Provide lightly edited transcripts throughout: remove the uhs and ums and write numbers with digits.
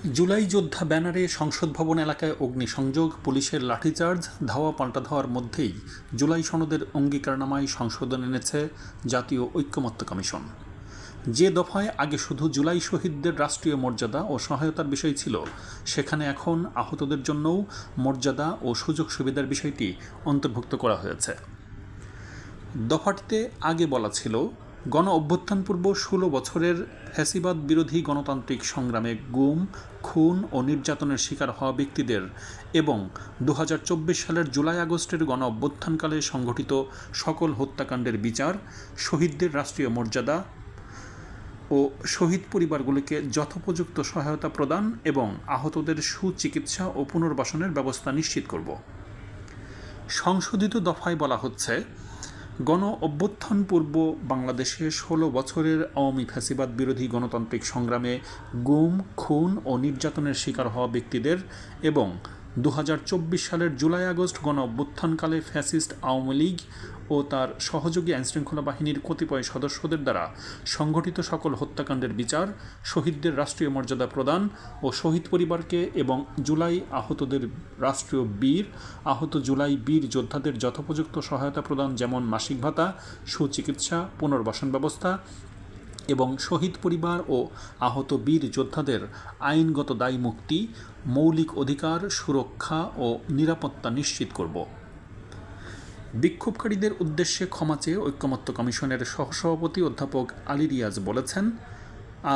জুলাই যোদ্ধা ব্যানারে সংসদ ভবন এলাকায় অগ্নিসংযোগ, পুলিশের লাঠিচার্জ, ধাওয়া পাল্টা ধাওয়ার মধ্যেই জুলাই সনদের অঙ্গীকারনামায় সংশোধন এনেছে জাতীয় ঐকমত্য কমিশন। যে দফায় আগে শুধু জুলাই শহীদদের রাষ্ট্রীয় মর্যাদা ও সহায়তার বিষয় ছিল, সেখানে এখন আহতদের জন্যও মর্যাদা ও সুযোগ সুবিধার বিষয়টি অন্তর্ভুক্ত করা হয়েছে। দফাটিতে আগে বলা ছিল, গণ অভ্যুত্থানপূর্ব 16 বছরের ফ্যাসিবাদ বিরোধী গণতান্ত্রিক সংগ্রামে গুম, খুন ও নির্যাতনের শিকার হওয়া ব্যক্তিদের এবং 2024 সালের জুলাই আগস্টের গণ অভ্যুত্থানকালে সংঘটিত সকল হত্যাকাণ্ডের বিচার, শহীদদের রাষ্ট্রীয় মর্যাদা ও শহীদ পরিবারগুলিকে যথোপযুক্ত সহায়তা প্রদান এবং আহতদের সুচিকিৎসা ও পুনর্বাসনের ব্যবস্থা নিশ্চিত করব। সংশোধিত দফায় বলা হচ্ছে, গণ অভ্যুত্থান পূর্ব বাংলাদেশে 16 বছরের আওয়ামী ফ্যাসিবাদ বিরোধী গণতান্ত্রিক সংগ্রামে গুম, খুন ও নির্যাতনের শিকার হওয়া ব্যক্তিদের এবং 2024 সালের জুলাই আগস্ট গণ অভ্যুত্থানকালে ফ্যাসিস্ট আওয়ামী লীগ ও তার সহযোগী আইনশৃঙ্খলা বাহিনীর কতিপয় সদস্যদের দ্বারা সংঘটিত সকল হত্যাকাণ্ডের বিচার, শহীদদের রাষ্ট্রীয় মর্যাদা প্রদান ও শহীদ পরিবারকে এবং জুলাই আহতদের রাষ্ট্রীয় বীর, আহত জুলাই বীর যোদ্ধাদের যথোপযুক্ত সহায়তা প্রদান, যেমন মাসিক ভাতা, সুচিকিৎসা, পুনর্বাসন ব্যবস্থা এবং শহীদ পরিবার ও আহত বীর যোদ্ধাদের আইনগত দায় মুক্তি, মৌলিক অধিকার, সুরক্ষা ও নিরাপত্তা নিশ্চিত করব। বিক্ষোভকারীদের উদ্দেশ্যে ক্ষমা চেয়ে ঐকমত্য কমিশনের সহসভাপতি অধ্যাপক আলী রিয়াজ বলেছেন,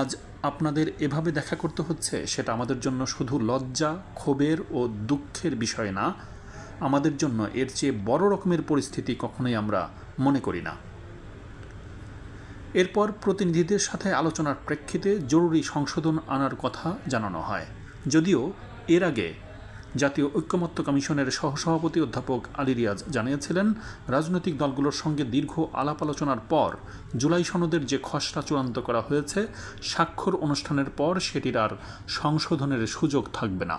আজ আপনাদের এভাবে দেখা করতে হচ্ছে, সেটা আমাদের জন্য শুধু লজ্জা, ক্ষোভের ও দুঃখের বিষয় না, আমাদের জন্য এর চেয়ে বড় রকমের পরিস্থিতি কখনোই আমরা মনে করি না। এরপর প্রতিনিধিদের সাথে আলোচনার প্রেক্ষিতে জরুরি সংশোধন আনার কথা জানানো হয়। যদিও এর আগে জাতীয় ঐকমত্য কমিশনের সহসভাপতি অধ্যাপক আলী রিয়াজ জানিয়েছিলেন, রাজনৈতিক দলগুলোর সঙ্গে দীর্ঘ আলাপ আলোচনার পর জুলাই সনদের যে খসড়া চূড়ান্ত করা হয়েছে, স্বাক্ষর অনুষ্ঠানের পর সেটির আর সংশোধনের সুযোগ থাকবে না।